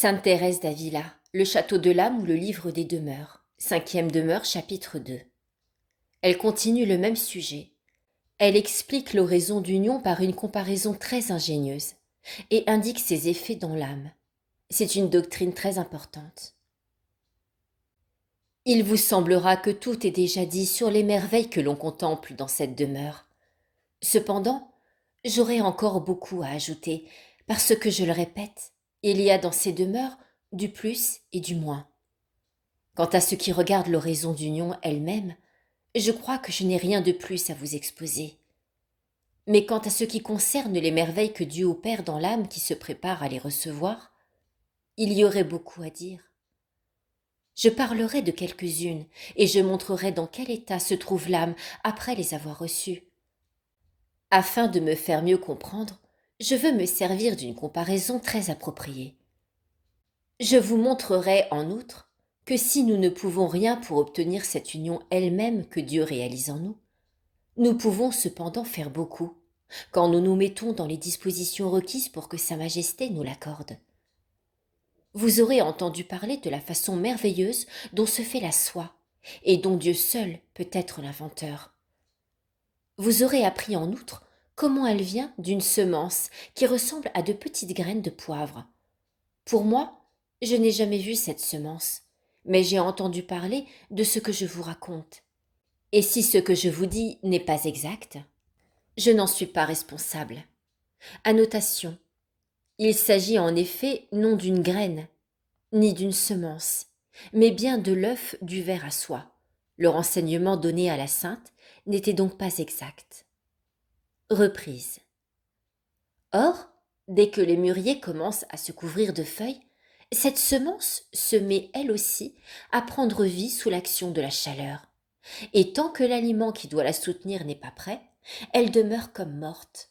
Sainte Thérèse d'Avila, le château de l'âme ou le livre des demeures, cinquième demeure, chapitre 2. Elle continue le même sujet. Elle explique l'oraison d'union par une comparaison très ingénieuse et indique ses effets dans l'âme. C'est une doctrine très importante. Il vous semblera que tout est déjà dit sur les merveilles que l'on contemple dans cette demeure. Cependant, j'aurai encore beaucoup à ajouter, parce que, je le répète, il y a dans ces demeures du plus et du moins. Quant à ce qui regarde l'oraison d'union elle-même, je crois que je n'ai rien de plus à vous exposer. Mais quant à ce qui concerne les merveilles que Dieu opère dans l'âme qui se prépare à les recevoir, il y aurait beaucoup à dire. Je parlerai de quelques-unes et je montrerai dans quel état se trouve l'âme après les avoir reçues. Afin de me faire mieux comprendre, je veux me servir d'une comparaison très appropriée. Je vous montrerai en outre que si nous ne pouvons rien pour obtenir cette union elle-même que Dieu réalise en nous, nous pouvons cependant faire beaucoup, quand nous nous mettons dans les dispositions requises pour que Sa Majesté nous l'accorde. Vous aurez entendu parler de la façon merveilleuse dont se fait la soie, et dont Dieu seul peut être l'inventeur. Vous aurez appris en outre comment elle vient d'une semence qui ressemble à de petites graines de poivre. Pour moi, je n'ai jamais vu cette semence, mais j'ai entendu parler de ce que je vous raconte. Et si ce que je vous dis n'est pas exact, je n'en suis pas responsable. Annotation. Il s'agit en effet non d'une graine, ni d'une semence, mais bien de l'œuf du ver à soie. Le renseignement donné à la sainte n'était donc pas exact. Reprise. Or, dès que les mûriers commencent à se couvrir de feuilles, cette semence se met elle aussi à prendre vie sous l'action de la chaleur. Et tant que l'aliment qui doit la soutenir n'est pas prêt, elle demeure comme morte.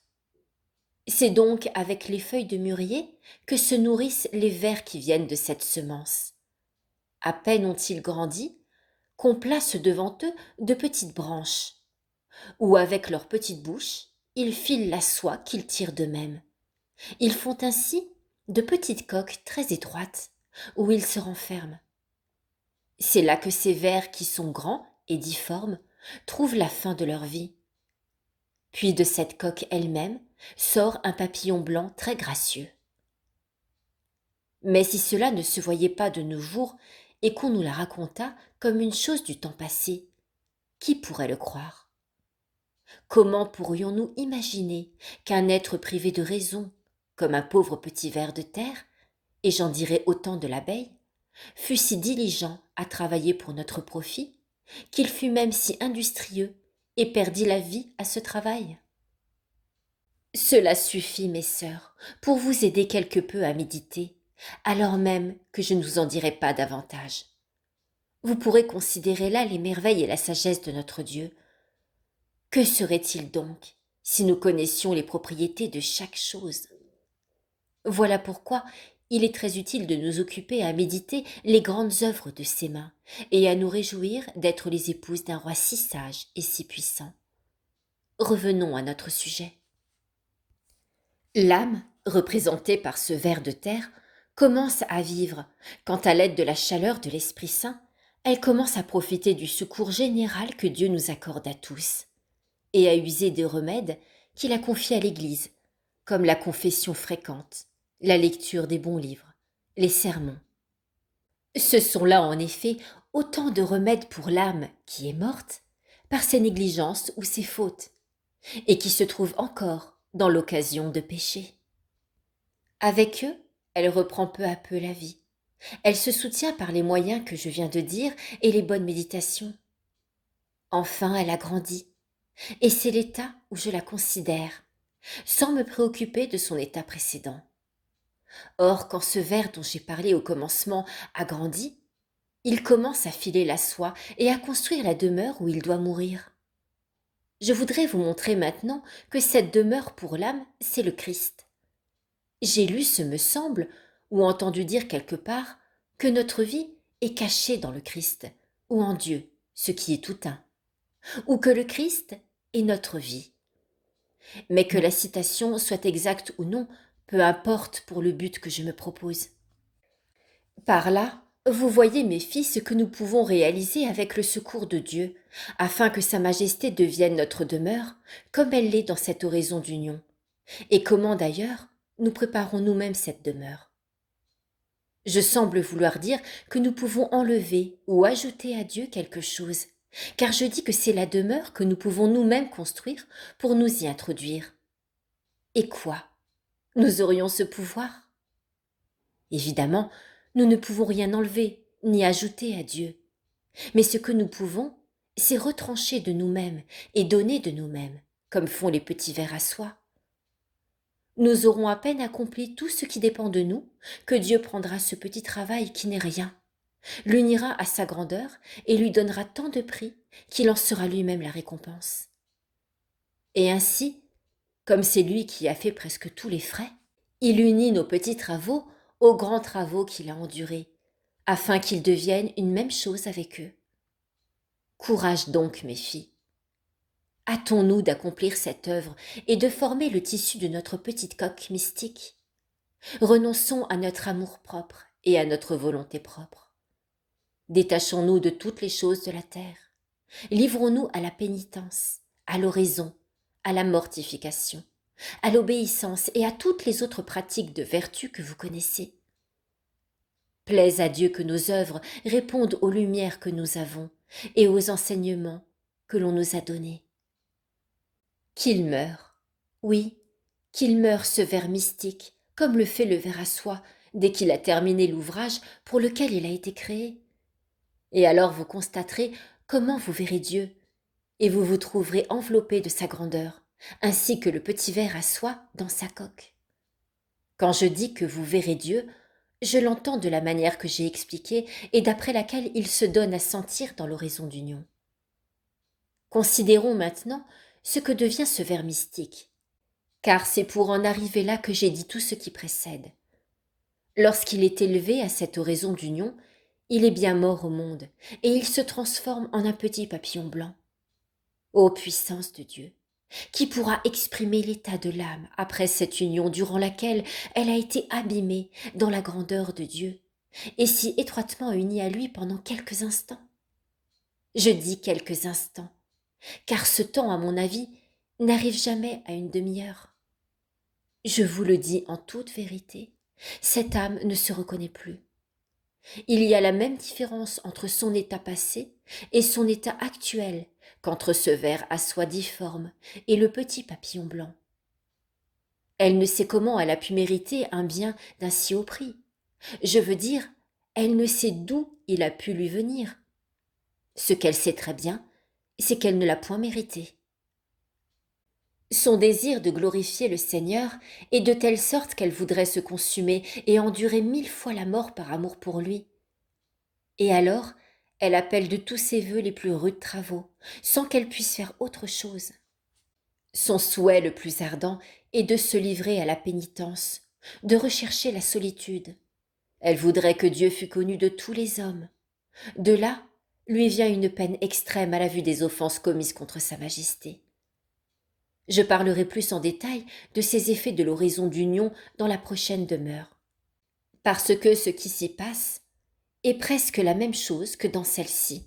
C'est donc avec les feuilles de mûrier que se nourrissent les vers qui viennent de cette semence. À peine ont-ils grandi, qu'on place devant eux de petites branches, où avec leurs petites bouches, ils filent la soie qu'ils tirent d'eux-mêmes. Ils font ainsi de petites coques très étroites, où ils se renferment. C'est là que ces vers qui sont grands et difformes trouvent la fin de leur vie. Puis de cette coque elle-même sort un papillon blanc très gracieux. Mais si cela ne se voyait pas de nos jours et qu'on nous la racontât comme une chose du temps passé, qui pourrait le croire? Comment pourrions-nous imaginer qu'un être privé de raison, comme un pauvre petit ver de terre, et j'en dirais autant de l'abeille, fût si diligent à travailler pour notre profit, qu'il fût même si industrieux et perdit la vie à ce travail? Cela suffit, mes sœurs, pour vous aider quelque peu à méditer, alors même que je ne vous en dirai pas davantage. Vous pourrez considérer là les merveilles et la sagesse de notre Dieu. Que serait-il donc si nous connaissions les propriétés de chaque chose? Voilà pourquoi il est très utile de nous occuper à méditer les grandes œuvres de ses mains et à nous réjouir d'être les épouses d'un roi si sage et si puissant. Revenons à notre sujet. L'âme, représentée par ce ver de terre, commence à vivre quand, à l'aide de la chaleur de l'Esprit Saint, elle commence à profiter du secours général que Dieu nous accorde à tous, et à user des remèdes qu'il a confiés à l'Église, comme la confession fréquente, la lecture des bons livres, les sermons. Ce sont là en effet autant de remèdes pour l'âme qui est morte par ses négligences ou ses fautes, et qui se trouve encore dans l'occasion de pécher. Avec eux, elle reprend peu à peu la vie. Elle se soutient par les moyens que je viens de dire et les bonnes méditations. Enfin, elle a grandi, et c'est l'état où je la considère, sans me préoccuper de son état précédent. Or, quand ce ver dont j'ai parlé au commencement a grandi, il commence à filer la soie et à construire la demeure où il doit mourir. Je voudrais vous montrer maintenant que cette demeure pour l'âme, c'est le Christ. J'ai lu, ce me semble, ou entendu dire quelque part, que notre vie est cachée dans le Christ, ou en Dieu, ce qui est tout un, ou que le Christ est notre vie. Mais que la citation soit exacte ou non, peu importe pour le but que je me propose. Par là, vous voyez, mes filles, ce que nous pouvons réaliser avec le secours de Dieu, afin que Sa Majesté devienne notre demeure, comme elle l'est dans cette oraison d'union. Et comment d'ailleurs nous préparons nous-mêmes cette demeure. Je semble vouloir dire que nous pouvons enlever ou ajouter à Dieu quelque chose, car je dis que c'est la demeure que nous pouvons nous-mêmes construire pour nous y introduire. Et quoi? Nous aurions ce pouvoir? Évidemment, nous ne pouvons rien enlever ni ajouter à Dieu. Mais ce que nous pouvons, c'est retrancher de nous-mêmes et donner de nous-mêmes, comme font les petits vers à soie. Nous aurons à peine accompli tout ce qui dépend de nous, que Dieu prendra ce petit travail qui n'est rien, l'unira à sa grandeur et lui donnera tant de prix qu'il en sera lui-même la récompense. Et ainsi, comme c'est lui qui a fait presque tous les frais, il unit nos petits travaux aux grands travaux qu'il a endurés, afin qu'ils deviennent une même chose avec eux. Courage donc, mes filles. Hâtons-nous d'accomplir cette œuvre et de former le tissu de notre petite coque mystique. Renonçons à notre amour-propre et à notre volonté propre. Détachons-nous de toutes les choses de la terre. Livrons-nous à la pénitence, à l'oraison, à la mortification, à l'obéissance et à toutes les autres pratiques de vertu que vous connaissez. Plaise à Dieu que nos œuvres répondent aux lumières que nous avons et aux enseignements que l'on nous a donnés. Qu'il meure, oui, qu'il meure ce ver mystique, comme le fait le ver à soie dès qu'il a terminé l'ouvrage pour lequel il a été créé. Et alors vous constaterez comment vous verrez Dieu, et vous vous trouverez enveloppé de sa grandeur, ainsi que le petit ver à soie dans sa coque. Quand je dis que vous verrez Dieu, je l'entends de la manière que j'ai expliquée et d'après laquelle il se donne à sentir dans l'oraison d'union. Considérons maintenant ce que devient ce ver mystique, car c'est pour en arriver là que j'ai dit tout ce qui précède. Lorsqu'il est élevé à cette oraison d'union, il est bien mort au monde, et il se transforme en un petit papillon blanc. Ô puissance de Dieu, qui pourra exprimer l'état de l'âme après cette union durant laquelle elle a été abîmée dans la grandeur de Dieu, et si étroitement unie à lui pendant quelques instants? Je dis quelques instants, car ce temps, à mon avis, n'arrive jamais à une demi-heure. Je vous le dis en toute vérité, cette âme ne se reconnaît plus. Il y a la même différence entre son état passé et son état actuel qu'entre ce ver à soie difforme et le petit papillon blanc. Elle ne sait comment elle a pu mériter un bien d'un si haut prix. Je veux dire, elle ne sait d'où il a pu lui venir. Ce qu'elle sait très bien, c'est qu'elle ne l'a point mérité. Son désir de glorifier le Seigneur est de telle sorte qu'elle voudrait se consumer et endurer 1000 fois la mort par amour pour lui. Et alors, elle appelle de tous ses vœux les plus rudes travaux, sans qu'elle puisse faire autre chose. Son souhait le plus ardent est de se livrer à la pénitence, de rechercher la solitude. Elle voudrait que Dieu fût connu de tous les hommes. De là, lui vient une peine extrême à la vue des offenses commises contre Sa Majesté. Je parlerai plus en détail de ces effets de l'oraison d'union dans la prochaine demeure. Parce que ce qui s'y passe est presque la même chose que dans celle-ci.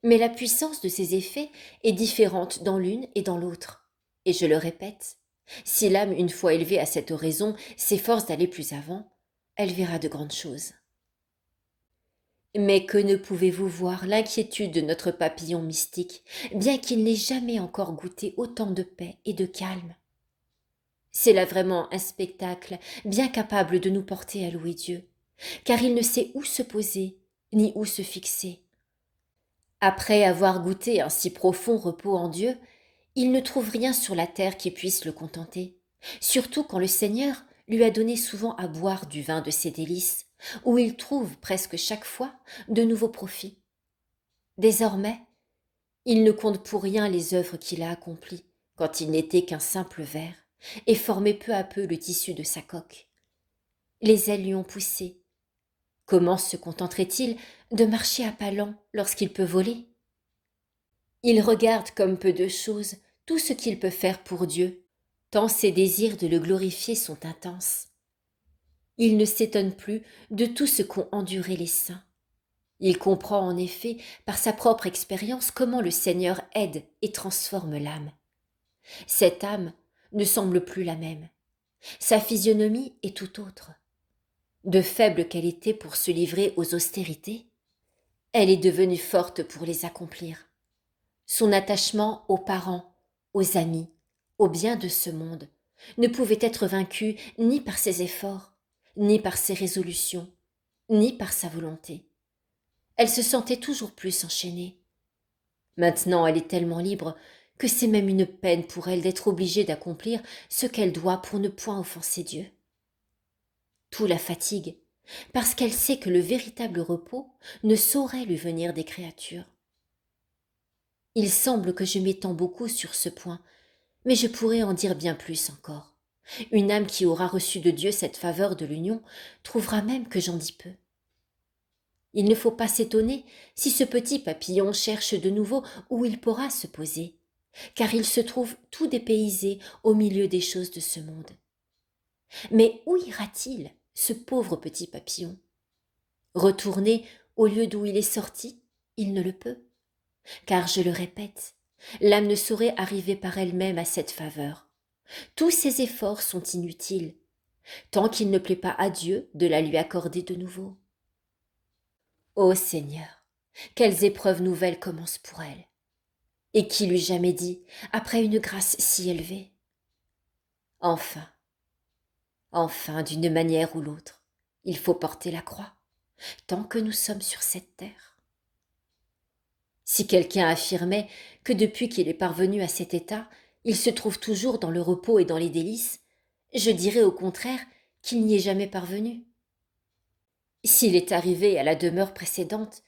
Mais la puissance de ces effets est différente dans l'une et dans l'autre. Et je le répète, si l'âme, une fois élevée à cette oraison, s'efforce d'aller plus avant, elle verra de grandes choses. Mais que ne pouvez-vous voir l'inquiétude de notre papillon mystique, bien qu'il n'ait jamais encore goûté autant de paix et de calme? C'est là vraiment un spectacle bien capable de nous porter à louer Dieu, car il ne sait où se poser, ni où se fixer. Après avoir goûté un si profond repos en Dieu, il ne trouve rien sur la terre qui puisse le contenter, surtout quand le Seigneur lui a donné souvent à boire du vin de ses délices, où il trouve presque chaque fois de nouveaux profits. Désormais, il ne compte pour rien les œuvres qu'il a accomplies, quand il n'était qu'un simple ver, et formait peu à peu le tissu de sa coque. Les ailes lui ont poussé. Comment se contenterait-il de marcher à pas lents lorsqu'il peut voler? Il regarde comme peu de choses tout ce qu'il peut faire pour Dieu, tant ses désirs de le glorifier sont intenses. il ne s'étonne plus de tout ce qu'ont enduré les saints. Il comprend en effet par sa propre expérience comment le Seigneur aide et transforme l'âme. Cette âme ne semble plus la même. Sa physionomie est tout autre. De faible qu'elle était pour se livrer aux austérités, elle est devenue forte pour les accomplir. Son attachement aux parents, aux amis, aux biens de ce monde ne pouvait être vaincu ni par ses efforts, ni par ses résolutions, ni par sa volonté. Elle se sentait toujours plus enchaînée. Maintenant elle est tellement libre que c'est même une peine pour elle d'être obligée d'accomplir ce qu'elle doit pour ne point offenser Dieu. Tout la fatigue, parce qu'elle sait que le véritable repos ne saurait lui venir des créatures. Il semble que je m'étends beaucoup sur ce point, mais je pourrais en dire bien plus encore. Une âme qui aura reçu de Dieu cette faveur de l'union trouvera même que j'en dis peu. Il ne faut pas s'étonner si ce petit papillon cherche de nouveau où il pourra se poser, car il se trouve tout dépaysé au milieu des choses de ce monde. Mais où ira-t-il, ce pauvre petit papillon? Retourner au lieu d'où il est sorti, il ne le peut. Car, je le répète, l'âme ne saurait arriver par elle-même à cette faveur. Tous ses efforts sont inutiles, tant qu'il ne plaît pas à Dieu de la lui accorder de nouveau. Ô Seigneur, quelles épreuves nouvelles commencent pour elle. Et qui l'eût jamais dit, après une grâce si élevée? Enfin, d'une manière ou l'autre, il faut porter la croix, tant que nous sommes sur cette terre. Si quelqu'un affirmait que depuis qu'il est parvenu à cet état, il se trouve toujours dans le repos et dans les délices, je dirais au contraire qu'il n'y est jamais parvenu. S'il est arrivé à la demeure précédente,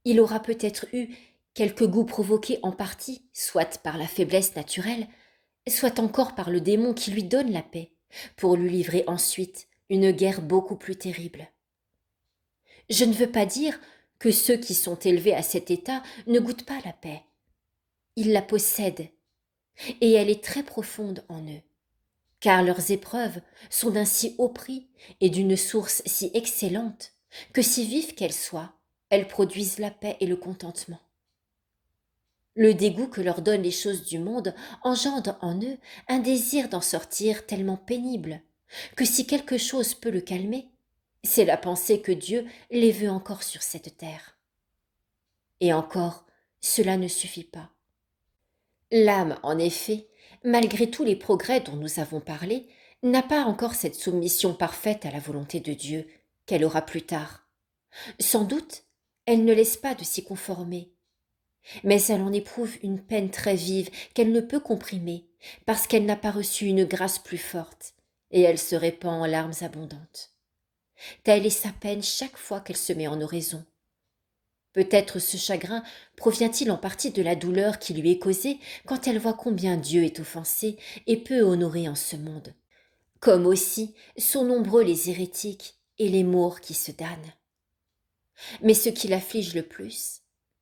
il aura peut-être eu quelque goût provoqué en partie, soit par la faiblesse naturelle, soit encore par le démon qui lui donne la paix, pour lui livrer ensuite une guerre beaucoup plus terrible. Je ne veux pas dire que ceux qui sont élevés à cet état ne goûtent pas la paix. Ils la possèdent, et elle est très profonde en eux, car leurs épreuves sont d'un si haut prix et d'une source si excellente que si vives qu'elles soient, elles produisent la paix et le contentement. Le dégoût que leur donnent les choses du monde engendre en eux un désir d'en sortir tellement pénible que si quelque chose peut le calmer, c'est la pensée que Dieu les veut encore sur cette terre. Et encore, cela ne suffit pas. L'âme, en effet, malgré tous les progrès dont nous avons parlé, n'a pas encore cette soumission parfaite à la volonté de Dieu qu'elle aura plus tard. Sans doute, elle ne laisse pas de s'y conformer, mais elle en éprouve une peine très vive qu'elle ne peut comprimer, parce qu'elle n'a pas reçu une grâce plus forte, et elle se répand en larmes abondantes. Telle est sa peine chaque fois qu'elle se met en oraison. Peut-être ce chagrin provient-il en partie de la douleur qui lui est causée quand elle voit combien Dieu est offensé et peu honoré en ce monde, comme aussi sont nombreux les hérétiques et les maures qui se damnent. Mais ce qui l'afflige le plus,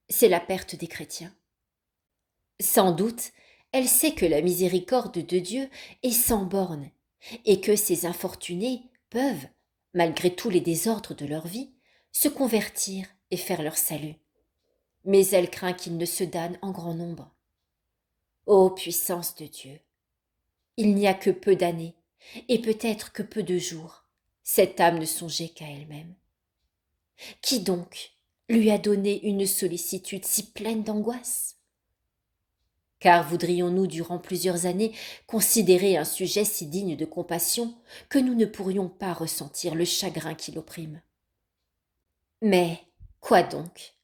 c'est la perte des chrétiens. Sans doute, elle sait que la miséricorde de Dieu est sans bornes et que ces infortunés peuvent, malgré tous les désordres de leur vie, se convertir et faire leur salut. Mais elle craint qu'ils ne se damnent en grand nombre. Ô puissance de Dieu! Il n'y a que peu d'années, et peut-être que peu de jours, cette âme ne songeait qu'à elle-même. Qui donc lui a donné une sollicitude si pleine d'angoisse? Car voudrions-nous durant plusieurs années considérer un sujet si digne de compassion que nous ne pourrions pas ressentir le chagrin qui l'opprime? Mais quoi donc,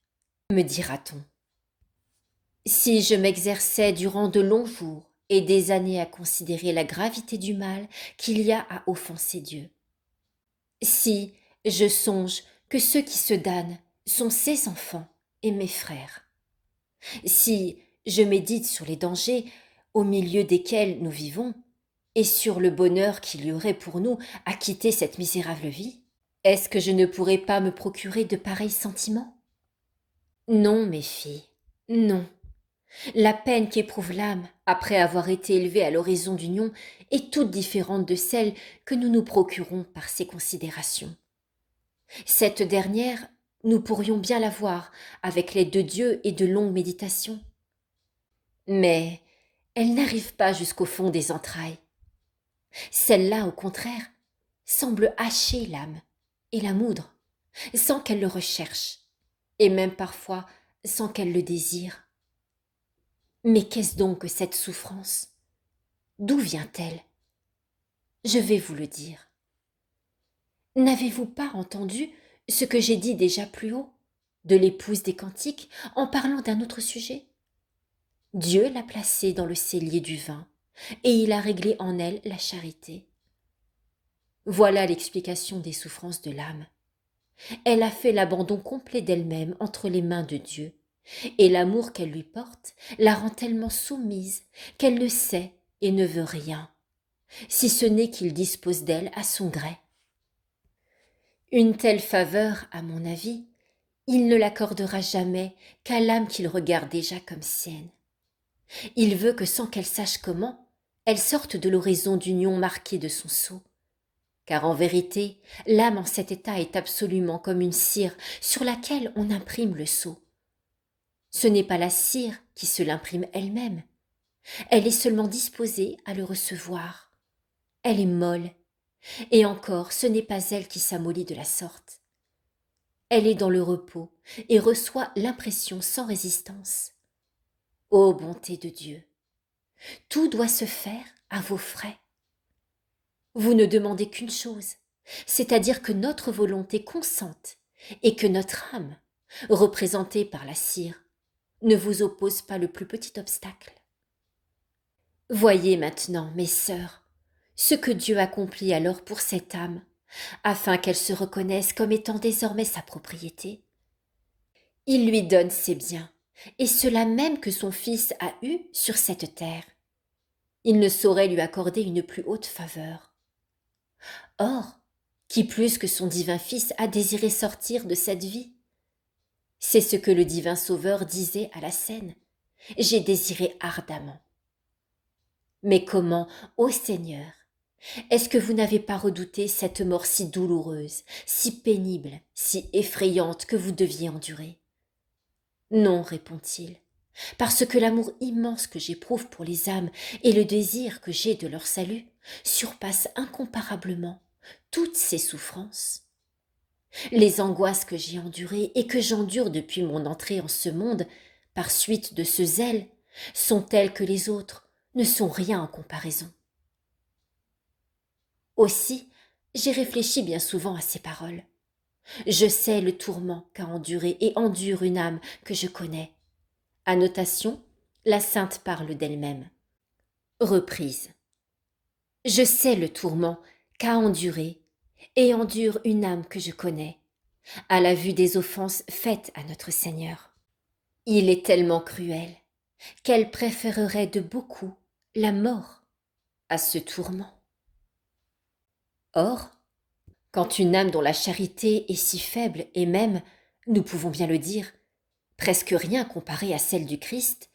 me dira-t-on? Si je m'exerçais durant de longs jours et des années à considérer la gravité du mal qu'il y a à offenser Dieu, si je songe que ceux qui se damnent sont ses enfants et mes frères, si je médite sur les dangers au milieu desquels nous vivons et sur le bonheur qu'il y aurait pour nous à quitter cette misérable vie, est-ce que je ne pourrais pas me procurer de pareils sentiments? Non, mes filles, non. La peine qu'éprouve l'âme après avoir été élevée à l'horizon d'union est toute différente de celle que nous nous procurons par ces considérations. Cette dernière, nous pourrions bien la voir avec l'aide de Dieu et de longues méditations. Mais elle n'arrive pas jusqu'au fond des entrailles. Celle-là, au contraire, semble hacher l'âme et la moudre, sans qu'elle le recherche, et même parfois sans qu'elle le désire. Mais qu'est-ce donc que cette souffrance? D'où vient-elle? Je vais vous le dire. N'avez-vous pas entendu ce que j'ai dit déjà plus haut, de l'épouse des cantiques, en parlant d'un autre sujet? Dieu l'a placée dans le cellier du vin, et il a réglé en elle la charité. Voilà l'explication des souffrances de l'âme. Elle a fait l'abandon complet d'elle-même entre les mains de Dieu, et l'amour qu'elle lui porte la rend tellement soumise qu'elle ne sait et ne veut rien, si ce n'est qu'il dispose d'elle à son gré. Une telle faveur, à mon avis, il ne l'accordera jamais qu'à l'âme qu'il regarde déjà comme sienne. Il veut que sans qu'elle sache comment, elle sorte de l'horizon d'union marquée de son sceau. Car en vérité, l'âme en cet état est absolument comme une cire sur laquelle on imprime le sceau. Ce n'est pas la cire qui se l'imprime elle-même, elle est seulement disposée à le recevoir. Elle est molle, et encore ce n'est pas elle qui s'amollit de la sorte. Elle est dans le repos et reçoit l'impression sans résistance. Ô bonté de Dieu! Tout doit se faire à vos frais. Vous ne demandez qu'une chose, c'est-à-dire que notre volonté consente et que notre âme, représentée par la cire, ne vous oppose pas le plus petit obstacle. Voyez maintenant, mes sœurs, ce que Dieu accomplit alors pour cette âme, afin qu'elle se reconnaisse comme étant désormais sa propriété. Il lui donne ses biens, et cela même que son Fils a eu sur cette terre. Il ne saurait lui accorder une plus haute faveur. Or, qui plus que son divin Fils a désiré sortir de cette vie? C'est ce que le divin Sauveur disait à la scène. J'ai désiré ardemment. Mais comment, ô Seigneur, est-ce que vous n'avez pas redouté cette mort si douloureuse, si pénible, si effrayante que vous deviez endurer? Non, répond-il, parce que l'amour immense que j'éprouve pour les âmes et le désir que j'ai de leur salut surpassent incomparablement toutes ces souffrances. Les angoisses que j'ai endurées et que j'endure depuis mon entrée en ce monde, par suite de ce zèle, sont telles que les autres ne sont rien en comparaison. Aussi, j'ai réfléchi bien souvent à ces paroles. Je sais le tourment qu'a enduré et endure une âme que je connais. Annotation, la sainte parle d'elle-même. Reprise. Je sais le tourment qu'a enduré et endure une âme que je connais, à la vue des offenses faites à notre Seigneur. Il est tellement cruel qu'elle préférerait de beaucoup la mort à ce tourment. Or, quand une âme dont la charité est si faible et même, nous pouvons bien le dire, presque rien comparée à celle du Christ,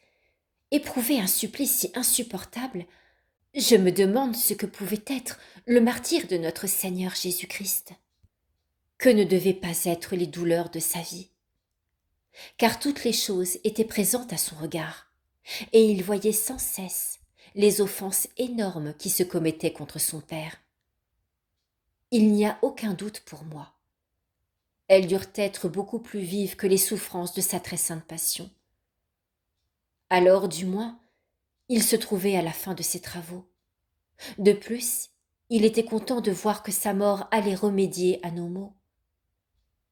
éprouvait un supplice si insupportable, je me demande ce que pouvait être le martyre de notre Seigneur Jésus-Christ. Que ne devaient pas être les douleurs de sa vie? Car toutes les choses étaient présentes à son regard, et il voyait sans cesse les offenses énormes qui se commettaient contre son Père. Il n'y a aucun doute pour moi. Elles durent être beaucoup plus vives que les souffrances de sa très sainte passion. Alors, du moins, il se trouvait à la fin de ses travaux. De plus, il était content de voir que sa mort allait remédier à nos maux.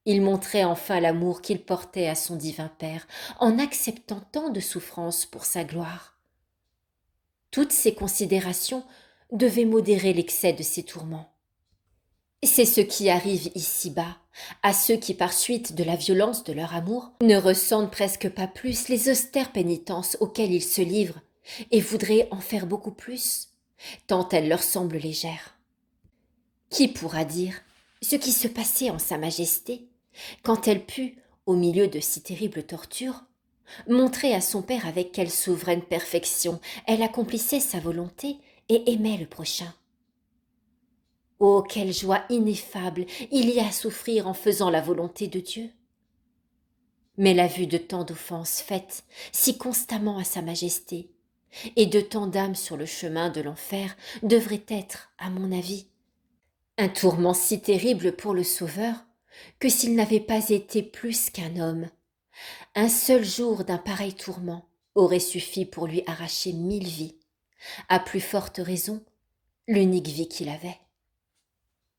Il montrait enfin l'amour qu'il portait à son divin Père en acceptant tant de souffrances pour sa gloire. Toutes ces considérations devaient modérer l'excès de ses tourments. C'est ce qui arrive ici-bas à ceux qui, par suite de la violence de leur amour, ne ressentent presque pas plus les austères pénitences auxquelles ils se livrent et voudraient en faire beaucoup plus, tant elles leur semblent légères. Qui pourra dire ce qui se passait en Sa Majesté quand elle put, au milieu de si terribles tortures, montrer à son Père avec quelle souveraine perfection elle accomplissait sa volonté et aimait le prochain. Oh, quelle joie ineffable il y a à souffrir en faisant la volonté de Dieu. Mais la vue de tant d'offenses faites si constamment à sa majesté, et de tant d'âmes sur le chemin de l'enfer devrait être, à mon avis, un tourment si terrible pour le Sauveur que s'il n'avait pas été plus qu'un homme, un seul jour d'un pareil tourment aurait suffi pour lui arracher 1000 vies, à plus forte raison l'unique vie qu'il avait.